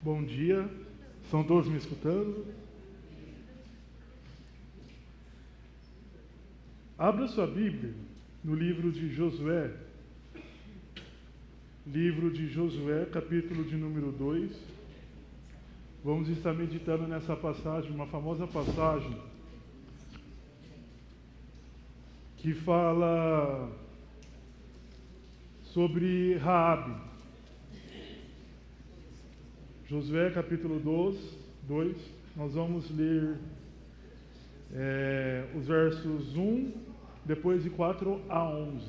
Bom dia, estão todos me escutando? Abra sua Bíblia no livro de Josué, capítulo de número 2. Vamos estar meditando nessa passagem, uma famosa passagem, que fala sobre Raabe. Josué capítulo 2, nós vamos ler os versos 1, depois de 4 a 11.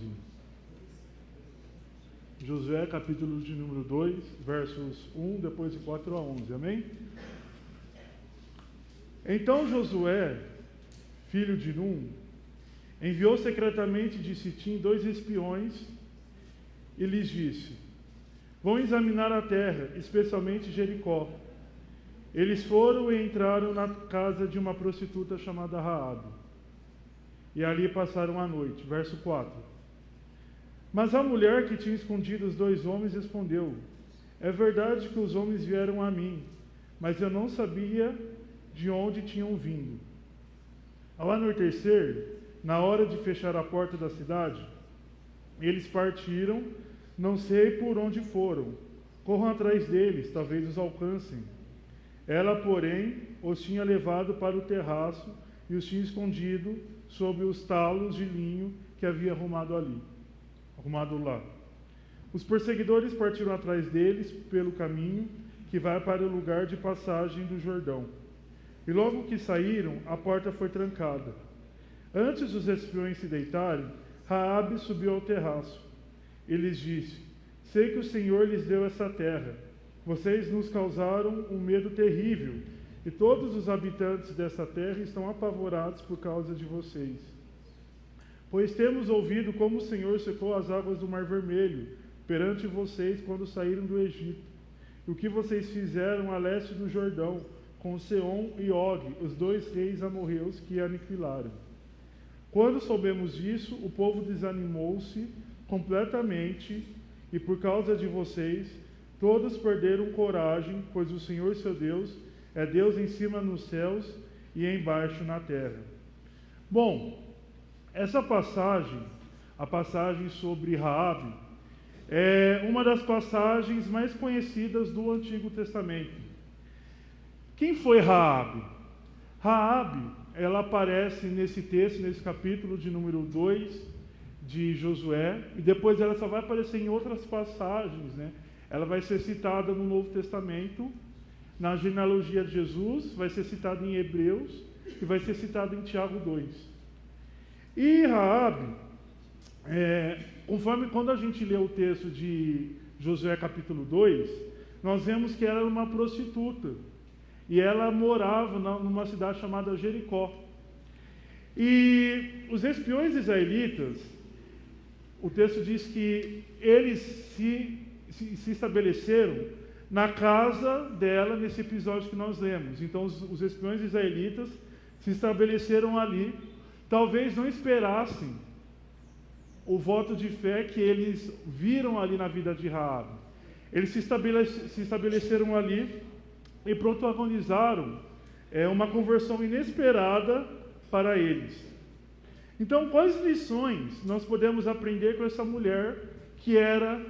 Josué capítulo de número 2, versos 1, depois de 4 a 11, amém? Então Josué, filho de Num, enviou secretamente de Sitim 2 espiões e lhes disse: vão examinar a terra, especialmente Jericó. Eles foram e entraram na casa de uma prostituta chamada Raabe, e ali passaram a noite. Verso 4. Mas a mulher que tinha escondido os 2 homens respondeu: é verdade que os homens vieram a mim, mas eu não sabia de onde tinham vindo. Ao anoitecer, na hora de fechar a porta da cidade, eles partiram. Não sei por onde foram. Corram atrás deles, talvez os alcancem. Ela, porém, os tinha levado para o terraço e os tinha escondido sob os talos de linho que havia arrumado lá. Os perseguidores partiram atrás deles pelo caminho que vai para o lugar de passagem do Jordão. E logo que saíram, a porta foi trancada. Antes dos espiões se deitarem, Raabe subiu ao terraço. E lhes disse: sei que o Senhor lhes deu essa terra. Vocês nos causaram um medo terrível, e todos os habitantes dessa terra estão apavorados por causa de vocês. Pois temos ouvido como o Senhor secou as águas do Mar Vermelho perante vocês quando saíram do Egito, e o que vocês fizeram a leste do Jordão com Seom e Og, os 2 reis amorreus que aniquilaram. Quando soubemos disso, o povo desanimou-se completamente, e por causa de vocês, todos perderam coragem, pois o Senhor seu Deus é Deus em cima nos céus e embaixo na terra. Bom, essa passagem, a passagem sobre Raabe, é uma das passagens mais conhecidas do Antigo Testamento. Quem foi Raabe? Raabe, ela aparece nesse texto, nesse capítulo de número 2, de Josué, e depois ela só vai aparecer em outras passagens, né? Ela vai ser citada no Novo Testamento, na genealogia de Jesus, vai ser citada em Hebreus, e vai ser citada em Tiago 2. E Raabe, conforme quando a gente lê o texto de Josué capítulo 2, nós vemos que ela era uma prostituta, e ela morava numa cidade chamada Jericó. E os espiões israelitas, o texto diz que eles se estabeleceram na casa dela, nesse episódio que nós lemos. Então, os espiões israelitas se estabeleceram ali. Talvez não esperassem o voto de fé que eles viram ali na vida de Raabe. Eles se estabeleceram ali e protagonizaram uma conversão inesperada para eles. Então, quais lições nós podemos aprender com essa mulher que era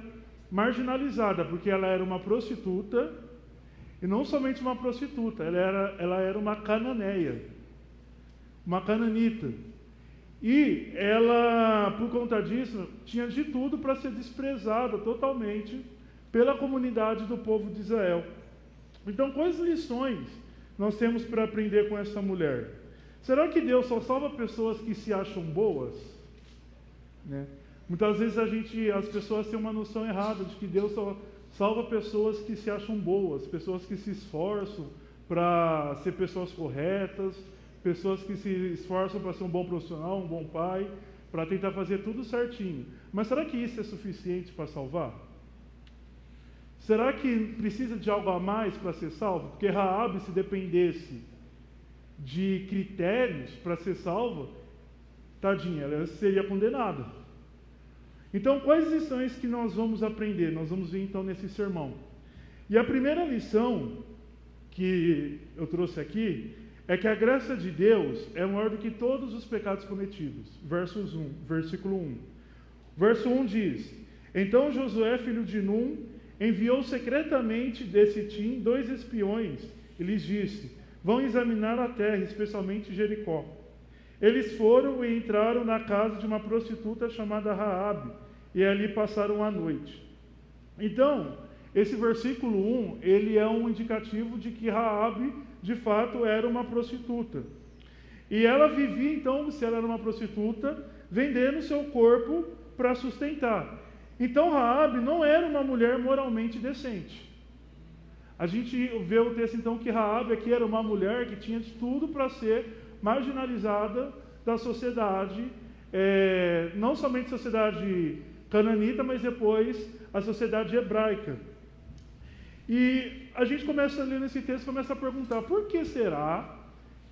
marginalizada? Porque ela era uma prostituta, e não somente uma prostituta, ela era uma cananeia, uma cananita. E ela, por conta disso, tinha de tudo para ser desprezada totalmente pela comunidade do povo de Israel. Então, quais lições nós temos para aprender com essa mulher? Será que Deus só salva pessoas que se acham boas? Né? Muitas vezes as pessoas têm uma noção errada de que Deus só salva pessoas que se acham boas, pessoas que se esforçam para ser pessoas corretas, pessoas que se esforçam para ser um bom profissional, um bom pai, para tentar fazer tudo certinho. Mas será que isso é suficiente para salvar? Será que precisa de algo a mais para ser salvo? Porque Raabe, se dependesse de critérios para ser salva, tadinha, ela seria condenada. Então, quais lições que nós vamos aprender? Nós vamos ver então nesse sermão. E a primeira lição que eu trouxe aqui é que a graça de Deus é maior do que todos os pecados cometidos. Versículo 1. Verso 1 diz: Então Josué, filho de Num, enviou secretamente de Sitim 2 espiões e lhes disse: Vão examinar a terra, especialmente Jericó. Eles foram e entraram na casa de uma prostituta chamada Raabe, e ali passaram a noite. Então, esse versículo 1, ele é um indicativo de que Raabe, de fato, era uma prostituta. E ela vivia, então, se ela era uma prostituta, vendendo seu corpo para sustentar. Então, Raabe não era uma mulher moralmente decente. A gente vê o texto, então, que Raabe aqui era uma mulher que tinha de tudo para ser marginalizada da sociedade, não somente a sociedade cananita, mas depois a sociedade hebraica. E a gente começa a ler nesse texto e começa a perguntar: por que será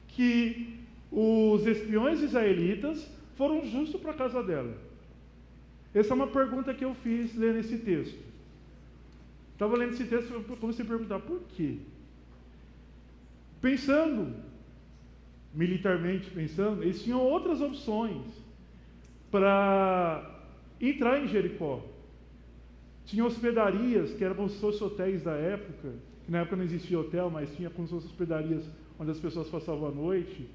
que os espiões israelitas foram justos para a casa dela? Essa é uma pergunta que eu fiz lendo esse texto. Estava lendo esse texto e comecei a perguntar: por quê? Pensando, militarmente pensando, eles tinham outras opções para entrar em Jericó. Tinha hospedarias, que eram como se fossem hotéis da época, que na época não existia hotel, mas tinha como se fossem hospedarias onde as pessoas passavam a noite.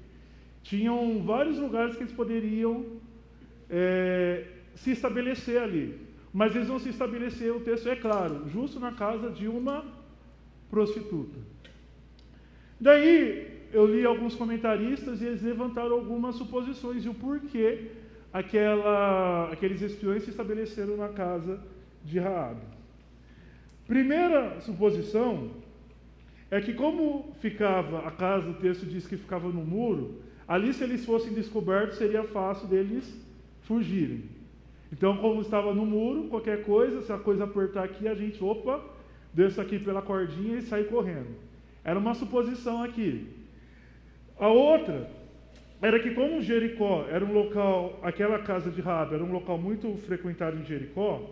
Tinham vários lugares que eles poderiam se estabelecer ali. Mas eles vão se estabelecer, o texto é claro, justo na casa de uma prostituta. Daí, eu li alguns comentaristas e eles levantaram algumas suposições de o porquê aqueles espiões se estabeleceram na casa de Raabe. Primeira suposição é que, como ficava a casa, o texto diz que ficava no muro, ali, se eles fossem descobertos, seria fácil deles fugirem. Então, como estava no muro, qualquer coisa, se a coisa apertar aqui, a gente, desce aqui pela cordinha e sai correndo. Era uma suposição aqui. A outra era que, como Jericó era um local, aquela casa de Raabe era um local muito frequentado em Jericó,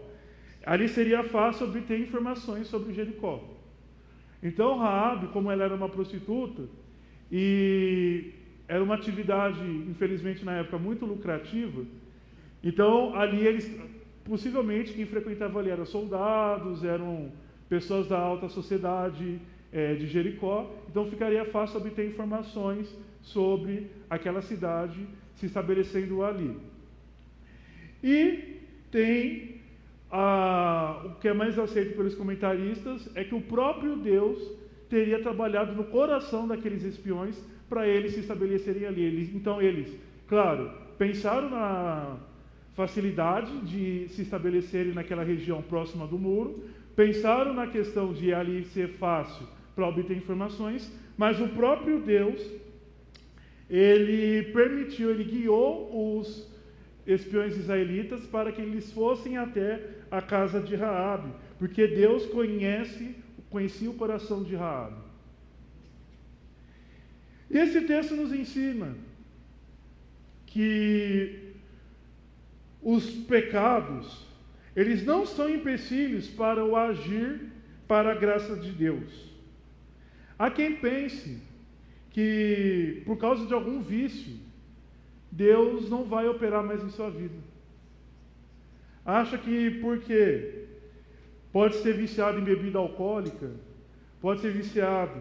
ali seria fácil obter informações sobre Jericó. Então, Raabe, como ela era uma prostituta, e era uma atividade, infelizmente, na época, muito lucrativa, então, ali possivelmente, quem frequentava ali eram soldados, eram pessoas da alta sociedade de Jericó, então ficaria fácil obter informações sobre aquela cidade se estabelecendo ali. E tem o que é mais aceito pelos comentaristas, é que o próprio Deus teria trabalhado no coração daqueles espiões para eles se estabelecerem ali. Então eles, claro, pensaram na facilidade de se estabelecerem naquela região próxima do muro, pensaram na questão de ali ser fácil para obter informações, mas o próprio Deus, ele guiou os espiões israelitas para que eles fossem até a casa de Raabe, porque Deus conhecia o coração de Raabe. E esse texto nos ensina que os pecados, eles não são empecilhos para o agir para a graça de Deus. Há quem pense que, por causa de algum vício, Deus não vai operar mais em sua vida. Acha que porque pode ser viciado em bebida alcoólica, pode ser viciado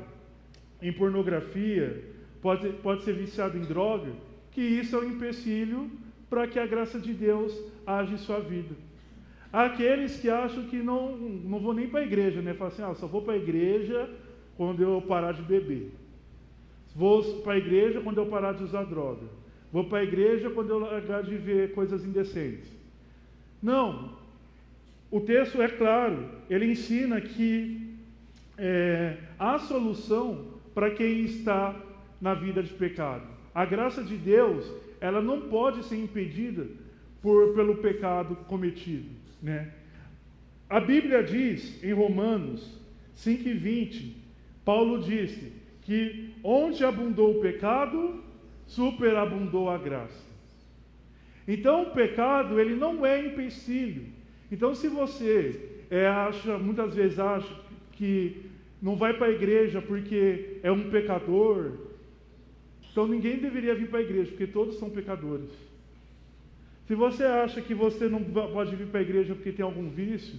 em pornografia, pode ser viciado em droga, que isso é um empecilho para que a graça de Deus age em sua vida. Há aqueles que acham que não vou nem para a igreja, né? Falam assim, só vou para a igreja quando eu parar de beber. Vou para a igreja quando eu parar de usar droga. Vou para a igreja quando eu largar de ver coisas indecentes. Não. O texto é claro. Ele ensina que há solução para quem está na vida de pecado. A graça de Deus, ela não pode ser impedida pelo pecado cometido, né? A Bíblia diz, em Romanos 5:20, Paulo disse que onde abundou o pecado, superabundou a graça. Então, o pecado, ele não é empecilho. Então, se você muitas vezes acha que não vai para a igreja porque é um pecador, então ninguém deveria vir para a igreja, porque todos são pecadores. Se você acha que você não pode vir para a igreja porque tem algum vício,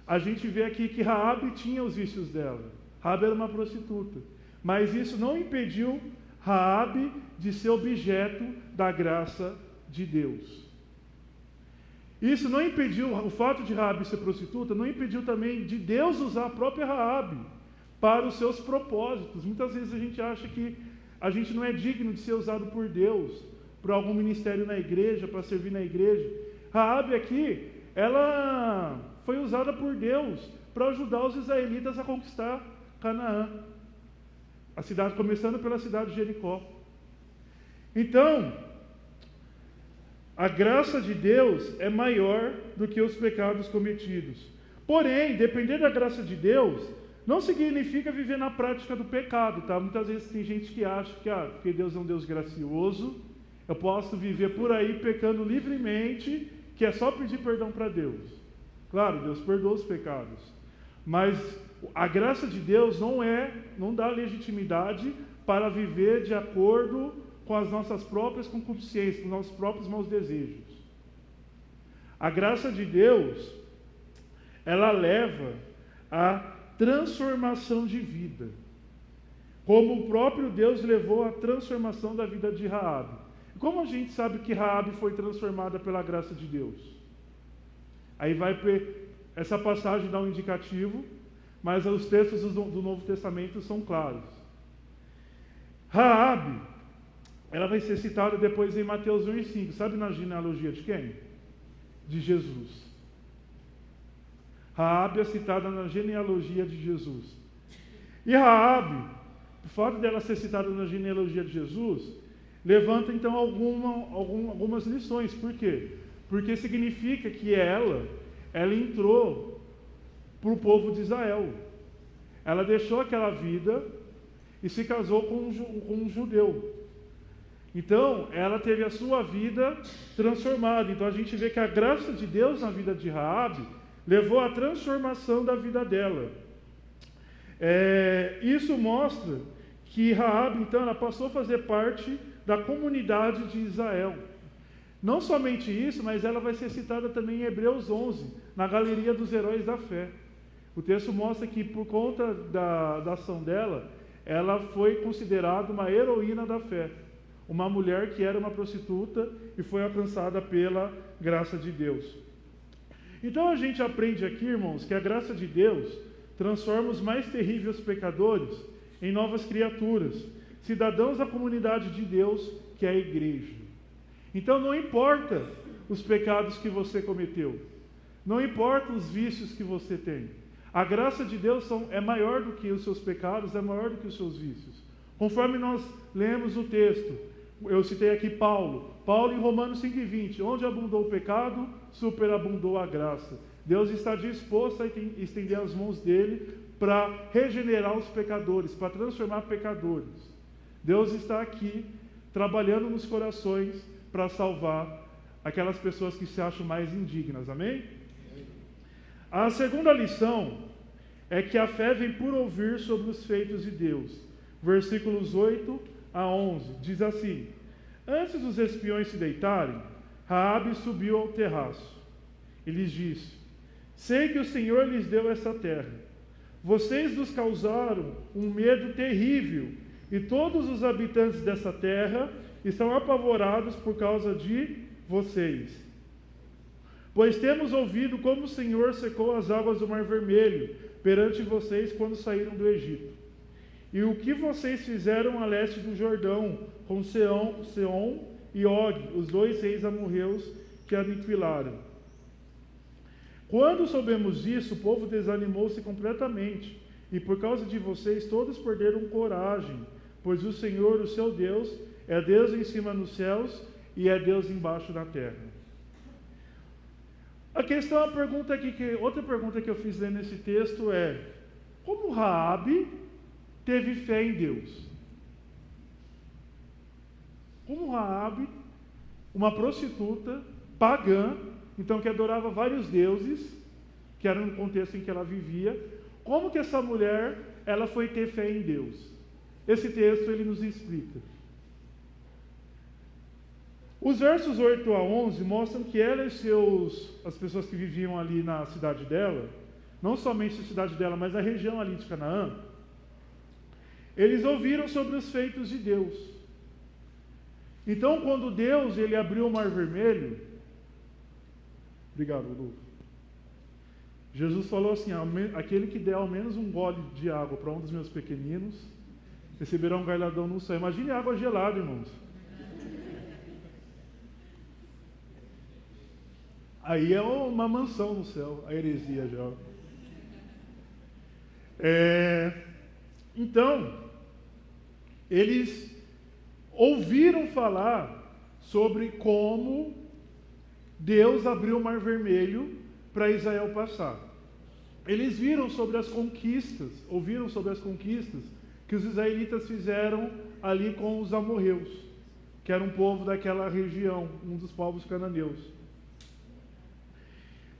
a gente vê aqui que Raabe tinha os vícios dela. Raabe era uma prostituta. Mas isso não impediu Raabe de ser objeto da graça de Deus. Isso não impediu, o fato de Raabe ser prostituta, não impediu também de Deus usar a própria Raabe para os seus propósitos. Muitas vezes a gente acha que a gente não é digno de ser usado por Deus para algum ministério na igreja, para servir na igreja. Raabe aqui, ela foi usada por Deus para ajudar os israelitas a conquistar Canaã. A cidade, começando pela cidade de Jericó. Então, a graça de Deus é maior do que os pecados cometidos. Porém, depender da graça de Deus não significa viver na prática do pecado, tá? Muitas vezes tem gente que acha que porque Deus é um Deus gracioso, eu posso viver por aí pecando livremente, que é só pedir perdão para Deus. Claro, Deus perdoa os pecados. Mas a graça de Deus não dá legitimidade para viver de acordo com as nossas próprias concupiscências, com os nossos próprios maus desejos. A graça de Deus, ela leva à transformação de vida. Como o próprio Deus levou à transformação da vida de Raabe. Como a gente sabe que Raabe foi transformada pela graça de Deus? Aí essa passagem dá um indicativo, mas os textos do Novo Testamento são claros. Raabe, ela vai ser citada depois em Mateus 1:5. Sabe na genealogia de quem? De Jesus. Raabe é citada na genealogia de Jesus. E Raabe, o fato dela ser citada na genealogia de Jesus, levanta então algumas lições. Por quê? Porque significa que ela entrou para o povo de Israel. Ela deixou aquela vida e se casou com um judeu. Então, ela teve a sua vida transformada. Então, a gente vê que a graça de Deus na vida de Raabe levou à transformação da vida dela. Isso mostra que Raabe, então, ela passou a fazer parte da comunidade de Israel. Não somente isso, mas ela vai ser citada também em Hebreus 11, na galeria dos heróis da fé. O texto mostra que, por conta da ação dela, ela foi considerada uma heroína da fé. Uma mulher que era uma prostituta e foi alcançada pela graça de Deus. Então a gente aprende aqui, irmãos, que a graça de Deus transforma os mais terríveis pecadores em novas criaturas, cidadãos da comunidade de Deus, que é a igreja. Então não importa os pecados que você cometeu, não importa os vícios que você tem, a graça de Deus é maior do que os seus pecados, é maior do que os seus vícios. Conforme nós lemos o texto, eu citei aqui Paulo em Romanos 5:20, onde abundou o pecado, superabundou a graça. Deus está disposto a estender as mãos dele para regenerar os pecadores, para transformar pecadores. Deus está aqui trabalhando nos corações para salvar aquelas pessoas que se acham mais indignas, amém? A segunda lição é que a fé vem por ouvir sobre os feitos de Deus. Versículos 8 a 11, diz assim: antes dos espiões se deitarem, Raabe subiu ao terraço e lhes disse: sei que o Senhor lhes deu essa terra. Vocês nos causaram um medo terrível, e todos os habitantes dessa terra estão apavorados por causa de vocês. Pois temos ouvido como o Senhor secou as águas do Mar Vermelho perante vocês quando saíram do Egito. E o que vocês fizeram a leste do Jordão, com Seom e Og, os dois reis amorreus que aniquilaram. Quando soubemos disso, o povo desanimou-se completamente, e por causa de vocês todos perderam coragem, pois o Senhor, o seu Deus, é Deus em cima nos céus e é Deus embaixo na terra. A questão, outra pergunta que eu fiz lendo esse texto é: como Raabe teve fé em Deus? Como Raabe, uma prostituta pagã, então que adorava vários deuses, que era no contexto em que ela vivia, Como que essa mulher, ela foi ter fé em Deus? Esse texto, ele nos explica. Os versos 8 a 11 mostram que ela e as pessoas que viviam ali na cidade dela, não somente a cidade dela, mas a região ali de Canaã, eles ouviram sobre os feitos de Deus. Então, quando Deus ele abriu o Mar Vermelho, obrigado, Lu. Jesus falou assim: aquele que der ao menos um gole de água para um dos meus pequeninos, receberá um galardão no céu. Imagine água gelada, irmãos. Aí é uma mansão no céu, a heresia já. Então, eles ouviram falar sobre como Deus abriu o Mar Vermelho para Israel passar. Eles viram sobre as conquistas, ouviram sobre as conquistas que os israelitas fizeram ali com os amorreus, que era um povo daquela região, um dos povos cananeus.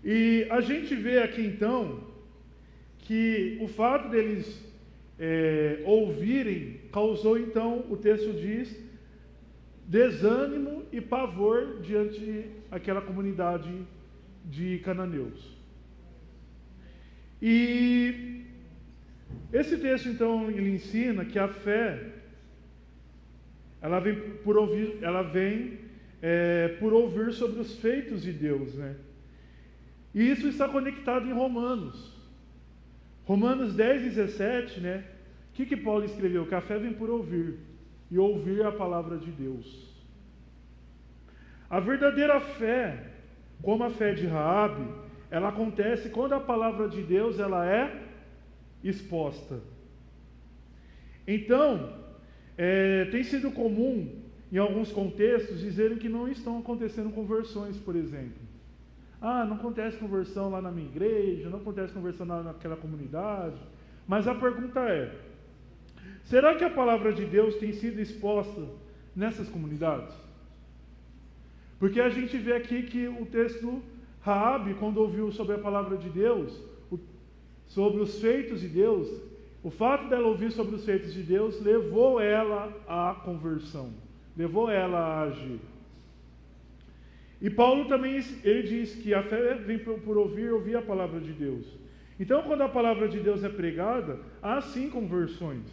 E a gente vê aqui então que o fato deles ouvirem causou então, o texto diz, desânimo e pavor diante daquela comunidade de cananeus. E esse texto então ele ensina que a fé ela vem por ouvir sobre os feitos de Deus, né? E isso está conectado em Romanos 10, 17, né? O que Paulo escreveu? Que a fé vem por ouvir, e ouvir a palavra de Deus. A verdadeira fé, como a fé de Raabe, ela acontece quando a palavra de Deus ela é exposta. Então, tem sido comum, em alguns contextos, dizerem que não estão acontecendo conversões, por exemplo. Não acontece conversão lá na minha igreja, não acontece conversão naquela comunidade. Mas a pergunta é: será que a palavra de Deus tem sido exposta nessas comunidades? Porque a gente vê aqui que o texto Raabe, quando ouviu sobre a palavra de Deus, sobre os feitos de Deus, o fato dela ouvir sobre os feitos de Deus levou ela à conversão, levou ela a agir. E Paulo também, ele diz que a fé vem por ouvir a palavra de Deus. Então, quando a palavra de Deus é pregada, há sim conversões.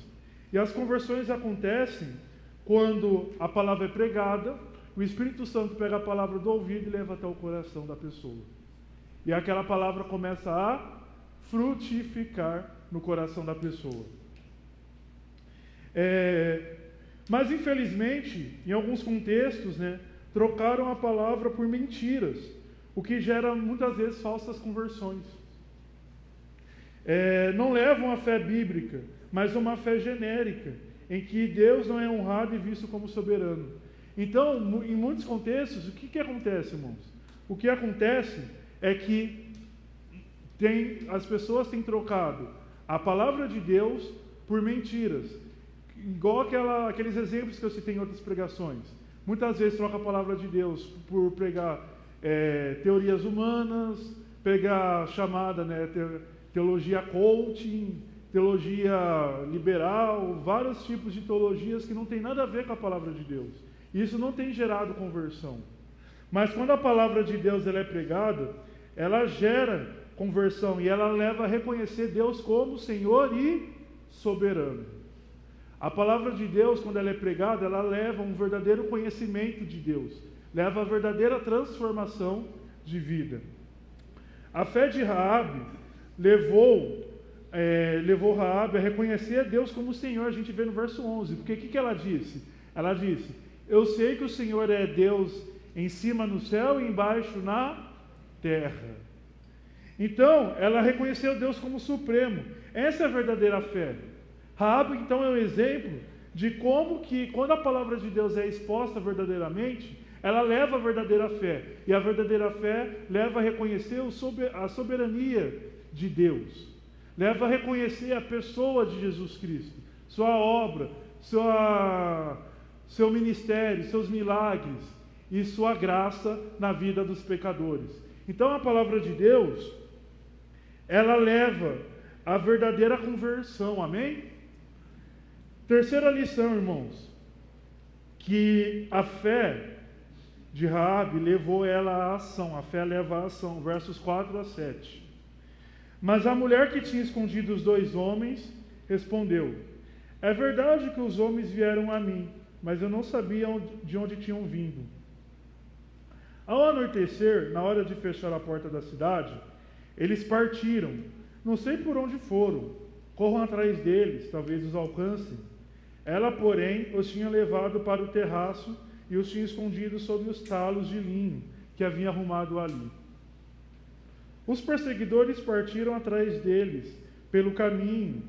E as conversões acontecem quando a palavra é pregada, o Espírito Santo pega a palavra do ouvido e leva até o coração da pessoa. E aquela palavra começa a frutificar no coração da pessoa. Mas, infelizmente, em alguns contextos, né, trocaram a palavra por mentiras, o que gera muitas vezes falsas conversões. Não levam a fé bíblica, mas uma fé genérica, em que Deus não é honrado e visto como soberano. Então, em muitos contextos, o que acontece, irmãos? O que acontece é que as pessoas têm trocado a palavra de Deus por mentiras, igual aqueles exemplos que eu citei em outras pregações. Muitas vezes troca a palavra de Deus por pregar teorias humanas, pregar chamada, né, teologia coaching, teologia liberal, vários tipos de teologias que não tem nada a ver com a palavra de Deus. Isso não tem gerado conversão. Mas quando a palavra de Deus ela é pregada, ela gera conversão e ela leva a reconhecer Deus como Senhor e soberano. A palavra de Deus, quando ela é pregada, ela leva um verdadeiro conhecimento de Deus, leva a verdadeira transformação de vida. A fé de Raabe levou Raabe a reconhecer a Deus como Senhor. A gente vê no verso 11, porque o que ela disse? Ela disse: eu sei que o Senhor é Deus em cima no céu e embaixo na terra. Então, ela reconheceu Deus como supremo. Essa é a verdadeira fé. Raabe, então, é um exemplo de como que, quando a palavra de Deus é exposta verdadeiramente, ela leva a verdadeira fé. E a verdadeira fé leva a reconhecer a soberania de Deus. Leva a reconhecer a pessoa de Jesus Cristo, sua obra, seu ministério, seus milagres e sua graça na vida dos pecadores. Então, a palavra de Deus, ela leva a verdadeira conversão, amém? Terceira lição, irmãos, que a fé de Raabe levou ela à ação, a fé leva à ação, versos 4 a 7. Mas a mulher que tinha escondido os 2 homens respondeu: é verdade que os homens vieram a mim, mas eu não sabia de onde tinham vindo. Ao anoitecer, na hora de fechar a porta da cidade, eles partiram. Não sei por onde foram. Corram atrás deles, talvez os alcancem. Ela, porém, os tinha levado para o terraço e os tinha escondido sob os talos de linho que havia arrumado ali. Os perseguidores partiram atrás deles pelo caminho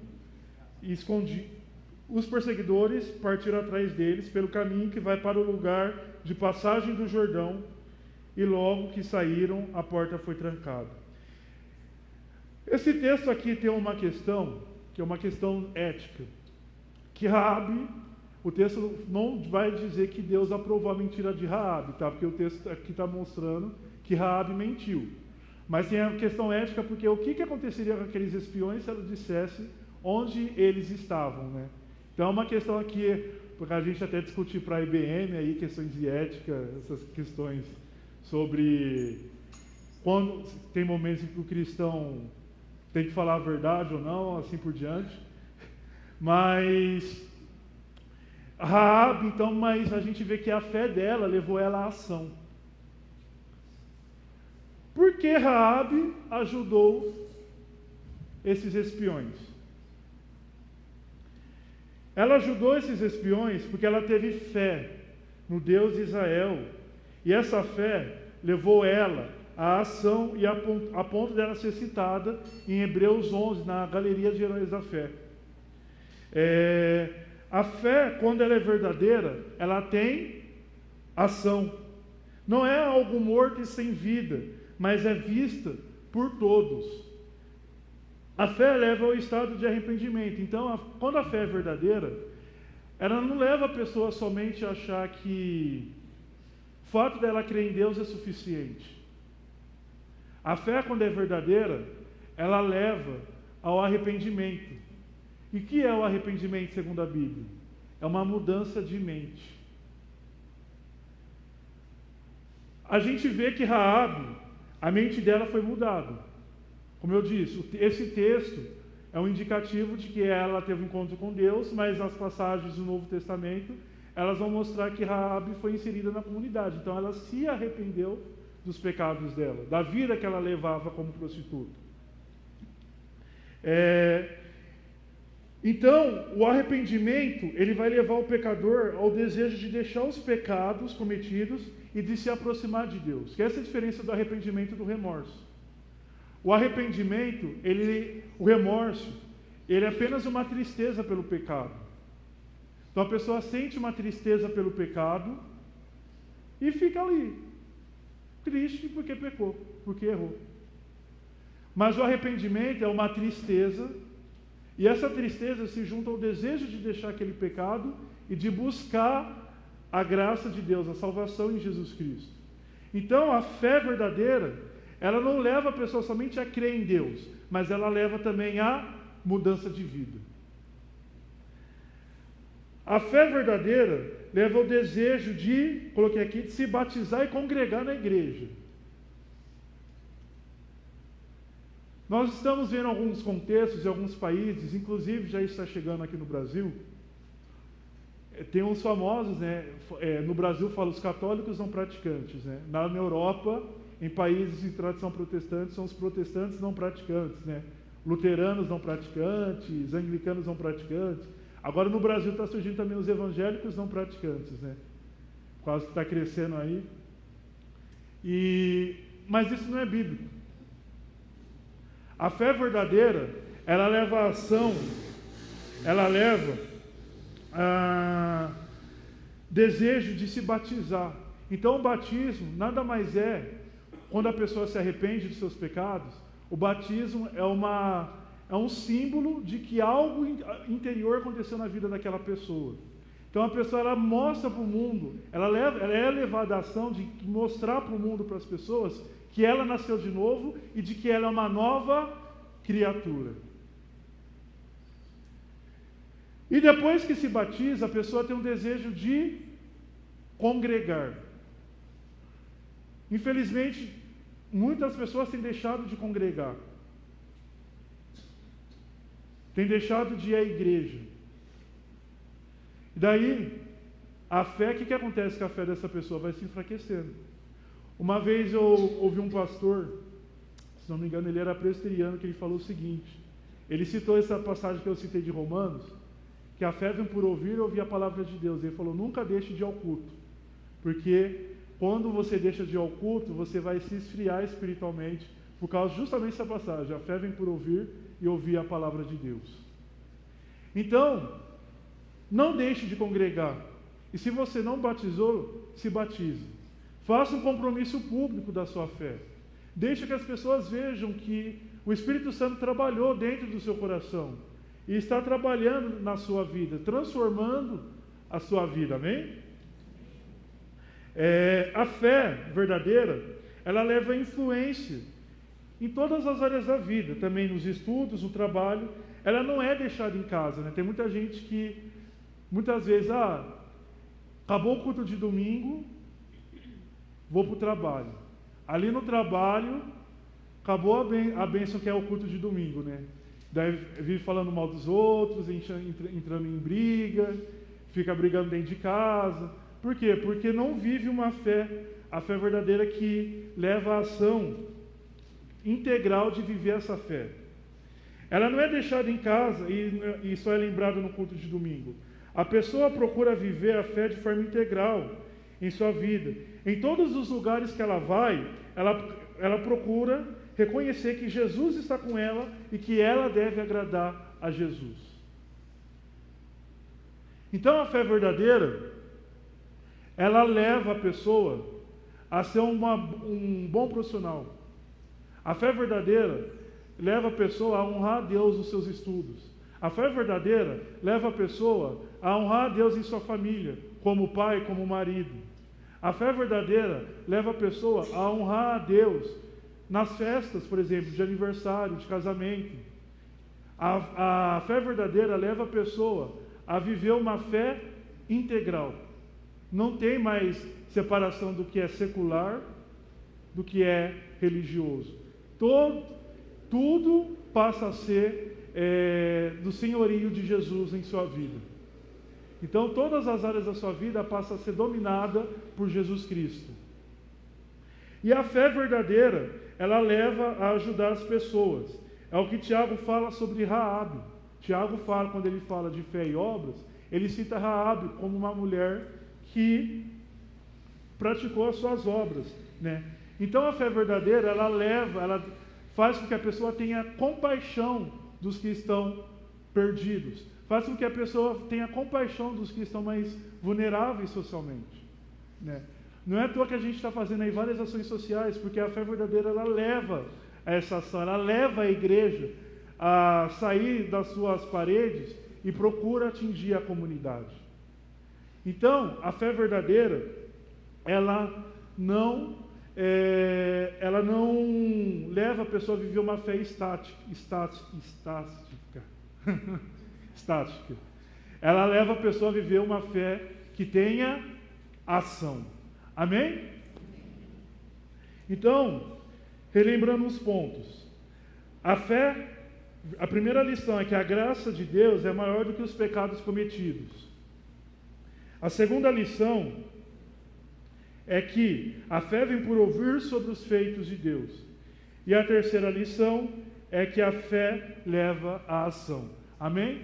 Os perseguidores partiram atrás deles pelo caminho que vai para o lugar de passagem do Jordão, e logo que saíram, a porta foi trancada. Esse texto aqui tem uma questão, que é uma questão ética, que Raabe, o texto não vai dizer que Deus aprovou a mentira de Raabe, tá? Porque o texto aqui está mostrando que Raabe mentiu. Mas tem a questão ética, porque o que aconteceria com aqueles espiões se ela dissesse onde eles estavam, né? Então é uma questão aqui, porque a gente até discutir para a IBM aí, questões de ética, essas questões sobre quando tem momentos em que o cristão tem que falar a verdade ou não, assim por diante. Mas Raabe, então, mas a gente vê que a fé dela levou ela à ação. Por que Raabe ajudou esses espiões? Ela ajudou esses espiões porque ela teve fé no Deus de Israel. E essa fé levou ela à ação e a ponto dela ser citada em Hebreus 11, na galeria de heróis da fé. A fé, quando ela é verdadeira, ela tem ação. Não é algo morto e sem vida, mas é vista por todos. A fé leva ao estado de arrependimento. Então, quando a fé é verdadeira, ela não leva a pessoa somente a achar que o fato dela crer em Deus é suficiente. A fé, quando é verdadeira, ela leva ao arrependimento. E o que é o arrependimento segundo a Bíblia? É uma mudança de mente. A gente vê que Raabe, a mente dela foi mudada. Como eu disse, esse texto é um indicativo de que ela teve um encontro com Deus, mas as passagens do Novo Testamento, elas vão mostrar que Raabe foi inserida na comunidade. Então ela se arrependeu dos pecados dela, da vida que ela levava como prostituta. Então, o arrependimento, ele vai levar o pecador ao desejo de deixar os pecados cometidos e de se aproximar de Deus. Que essa é a diferença do arrependimento e do remorso. O arrependimento, o remorso, ele é apenas uma tristeza pelo pecado. Então a pessoa sente uma tristeza pelo pecado e fica ali, triste porque pecou, porque errou. Mas o arrependimento é uma tristeza, e essa tristeza se junta ao desejo de deixar aquele pecado e de buscar a graça de Deus, a salvação em Jesus Cristo. Então a fé verdadeira, ela não leva a pessoa somente a crer em Deus, mas ela leva também a mudança de vida. A fé verdadeira leva ao desejo de, coloquei aqui, de se batizar e congregar na igreja. Nós estamos vendo alguns contextos em alguns países, inclusive já está chegando aqui no Brasil, tem uns famosos, né? No Brasil fala os católicos não praticantes, né? Na Europa, em países de tradição protestante, são os protestantes não praticantes, né? Luteranos não praticantes, anglicanos não praticantes. Agora no Brasil está surgindo também os evangélicos não praticantes, né? Quase que está crescendo aí. Mas isso não é bíblico. A fé verdadeira, ela leva a ação, ela leva a desejo de se batizar. Então o batismo nada mais é, quando a pessoa se arrepende de seus pecados, o batismo é um símbolo de que algo interior aconteceu na vida daquela pessoa. Então a pessoa, ela mostra para o mundo, ela é levada à ação de mostrar para o mundo, para as pessoas, que ela nasceu de novo e de que ela é uma nova criatura. E depois que se batiza, a pessoa tem um desejo de congregar. Infelizmente, muitas pessoas têm deixado de congregar. Têm deixado de ir à igreja. E daí, a fé, o que acontece com a fé dessa pessoa? Vai se enfraquecendo. Uma vez eu ouvi um pastor, se não me engano ele era presbiteriano, que ele falou o seguinte, ele citou essa passagem que eu citei de Romanos, que a fé vem por ouvir e ouvir a palavra de Deus. Ele falou, nunca deixe de ir ao culto, porque quando você deixa de ir ao culto, você vai se esfriar espiritualmente, por causa justamente dessa passagem, a fé vem por ouvir e ouvir a palavra de Deus. Então, não deixe de congregar. E se você não batizou, se batize. Faça um compromisso público da sua fé. Deixe que as pessoas vejam que o Espírito Santo trabalhou dentro do seu coração e está trabalhando na sua vida, transformando a sua vida, amém? A fé verdadeira, ela leva influência em todas as áreas da vida, também nos estudos, no trabalho. Ela não é deixada em casa, né? Tem muita gente que, muitas vezes, acabou o culto de domingo, vou para o trabalho. Ali no trabalho, acabou a bênção que é o culto de domingo, né? Daí vive falando mal dos outros, entrando em briga, fica brigando dentro de casa. Por quê? Porque não vive uma fé, a fé verdadeira que leva a ação integral de viver essa fé. Ela não é deixada em casa e só é lembrada no culto de domingo. A pessoa procura viver a fé de forma integral em sua vida. Em todos os lugares que ela vai, ela procura reconhecer que Jesus está com ela e que ela deve agradar a Jesus. Então a fé verdadeira, ela leva a pessoa a ser um bom profissional. A fé verdadeira leva a pessoa a honrar a Deus nos seus estudos. A fé verdadeira leva a pessoa a honrar a Deus em sua família, como pai, como marido. A fé verdadeira leva a pessoa a honrar a Deus nas festas, por exemplo, de aniversário, de casamento. A fé verdadeira leva a pessoa a viver uma fé integral. Não tem mais separação do que é secular, do que é religioso. Tudo passa a ser do senhorio de Jesus em sua vida. Então todas as áreas da sua vida passam a ser dominada por Jesus Cristo. E a fé verdadeira, ela leva a ajudar as pessoas. É o que Tiago fala sobre Raabe. Tiago fala, quando ele fala de fé e obras, ele cita Raabe como uma mulher que praticou as suas obras, né? Então a fé verdadeira, ela faz com que a pessoa tenha compaixão dos que estão perdidos. Faz com que a pessoa tenha compaixão dos que estão mais vulneráveis socialmente, né? Não é à toa que a gente está fazendo aí várias ações sociais, porque a fé verdadeira, ela leva a essa ação, ela leva a igreja a sair das suas paredes e procura atingir a comunidade. Então, a fé verdadeira, ela não leva a pessoa a viver uma fé estática. Estática. Ela leva a pessoa a viver uma fé que tenha ação. Amém? Então, relembrando os pontos. A fé, a primeira lição é que a graça de Deus é maior do que os pecados cometidos. A segunda lição é que a fé vem por ouvir sobre os feitos de Deus. E a terceira lição é que a fé leva à ação. Amém?